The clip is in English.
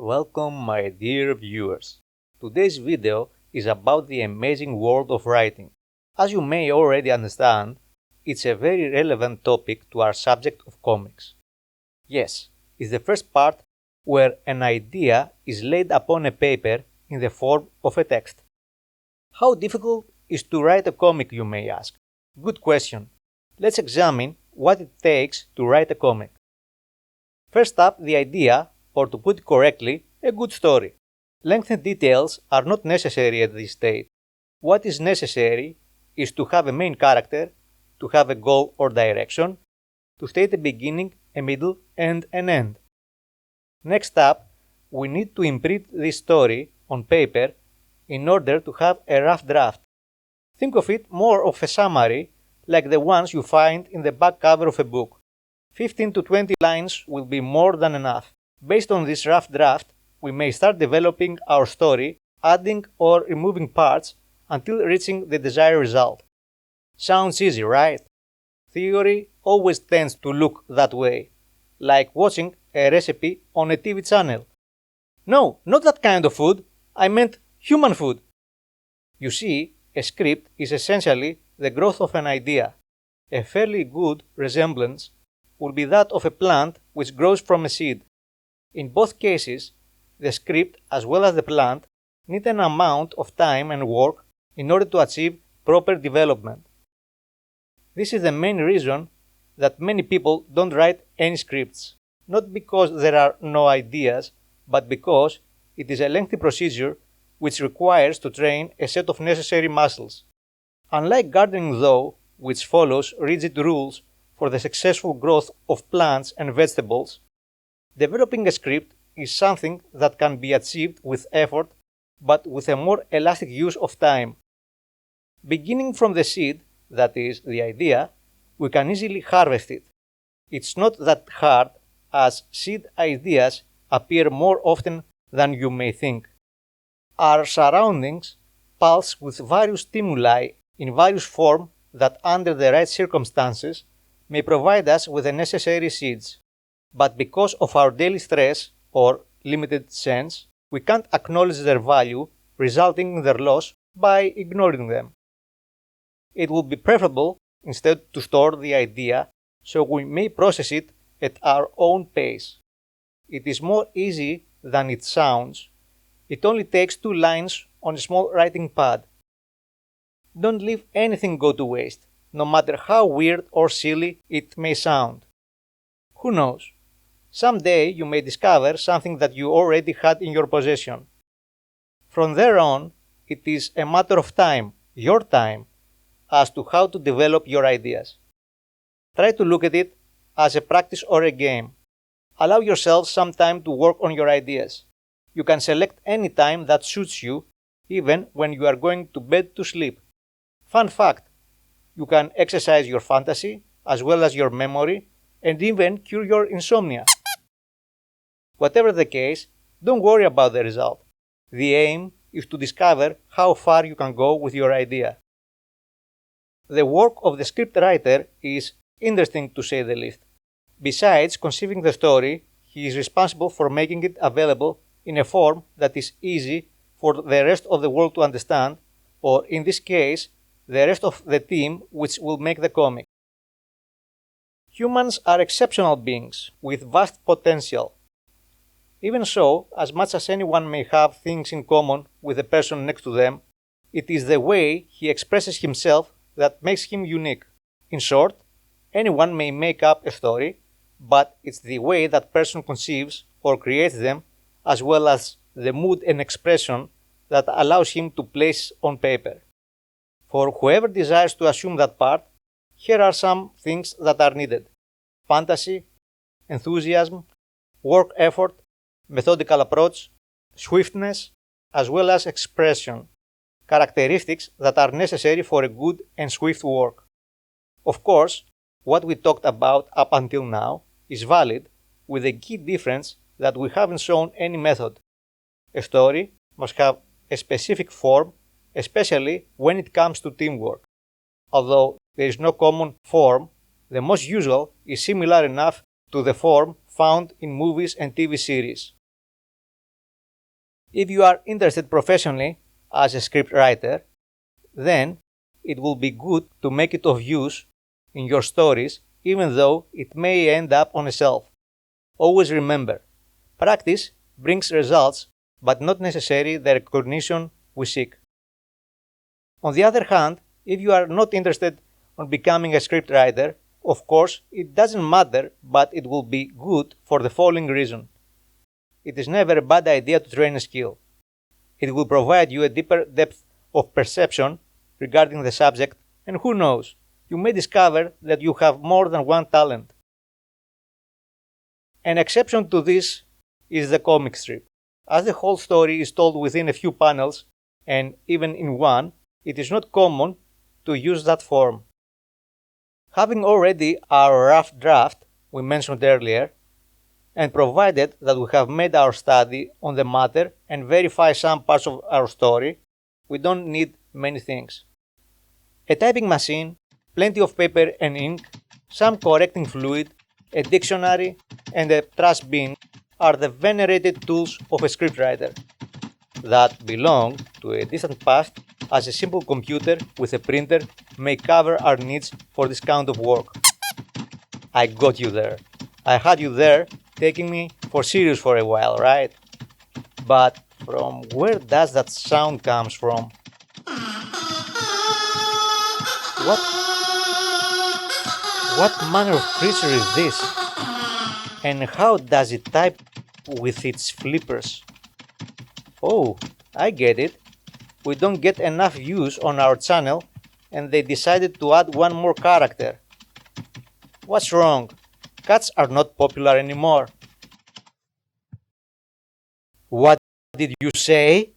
Welcome, my dear viewers. Today's video is about the amazing world of writing. As you may already understand, it's a very relevant topic to our subject of comics. Yes, it's the first part where an idea is laid upon a paper in the form of a text. How difficult is to write a comic, you may ask? Good question. Let's examine what it takes to write a comic. First up, the idea, or to put it correctly, a good story. Length and details are not necessary at this stage. What is necessary is to have a main character, to have a goal or direction, to state a beginning, a middle, and an end. Next up, we need to imprint this story on paper in order to have a rough draft. Think of it more of a summary, like the ones you find in the back cover of a book. 15 to 20 lines will be more than enough. Based on this rough draft, we may start developing our story, adding or removing parts until reaching the desired result. Sounds easy, right? Theory always tends to look that way, like watching a recipe on a TV channel. No, not that kind of food, I meant human food. You see, a script is essentially the growth of an idea. A fairly good resemblance would be that of a plant which grows from a seed. In both cases, the script as well as the plant need an amount of time and work in order to achieve proper development. This is the main reason that many people don't write any scripts, not because there are no ideas, but because it is a lengthy procedure which requires to train a set of necessary muscles. Unlike gardening though, which follows rigid rules for the successful growth of plants and vegetables, developing a script is something that can be achieved with effort, but with a more elastic use of time. Beginning from the seed, that is, the idea, we can easily harvest it. It's not that hard, as seed ideas appear more often than you may think. Our surroundings pulse with various stimuli in various forms that, under the right circumstances, may provide us with the necessary seeds. But because of our daily stress or limited sense, we can't acknowledge their value, resulting in their loss by ignoring them. It would be preferable instead to store the idea so we may process it at our own pace. It is more easy than it sounds. It only takes 2 lines on a small writing pad. Don't leave anything go to waste, no matter how weird or silly it may sound. Who knows? Someday you may discover something that you already had in your possession. From there on, it is a matter of time, your time, as to how to develop your ideas. Try to look at it as a practice or a game. Allow yourself some time to work on your ideas. You can select any time that suits you, even when you are going to bed to sleep. Fun fact, you can exercise your fantasy as well as your memory and even cure your insomnia. Whatever the case, don't worry about the result. The aim is to discover how far you can go with your idea. The work of the scriptwriter is interesting to say the least. Besides conceiving the story, he is responsible for making it available in a form that is easy for the rest of the world to understand, or in this case, the rest of the team which will make the comic. Humans are exceptional beings with vast potential. Even so, as much as anyone may have things in common with the person next to them, it is the way he expresses himself that makes him unique. In short, anyone may make up a story, but it's the way that person conceives or creates them, as well as the mood and expression that allows him to place on paper. For whoever desires to assume that part, here are some things that are needed: fantasy, enthusiasm, work effort, methodical approach, swiftness, as well as expression, characteristics that are necessary for a good and swift work. Of course, what we talked about up until now is valid, with the key difference that we haven't shown any method. A story must have a specific form, especially when it comes to teamwork. Although there is no common form, the most usual is similar enough to the form found in movies and TV series. If you are interested professionally as a script writer, then it will be good to make it of use in your stories, even though it may end up on a shelf. Always remember, practice brings results, but not necessarily the recognition we seek. On the other hand, if you are not interested in becoming a scriptwriter, of course, it doesn't matter, but it will be good for the following reason. It is never a bad idea to train a skill. It will provide you a deeper depth of perception regarding the subject, and who knows, you may discover that you have more than one talent. An exception to this is the comic strip. As the whole story is told within a few panels, and even in one, it is not common to use that form. Having already our rough draft we mentioned earlier, and provided that we have made our study on the matter and verify some parts of our story, we don't need many things. A typing machine, plenty of paper and ink, some correcting fluid, a dictionary, and a trash bin are the venerated tools of a scriptwriter that belong to a distant past, as a simple computer with a printer may cover our needs for this kind of work. I got you there. I had you there, taking me for serious for a while, right? But from where does that sound comes from? What manner of creature is this? And how does it type with its flippers? Oh, I get it. We don't get enough views on our channel and they decided to add one more character. What's wrong? Cats are not popular anymore. What did you say?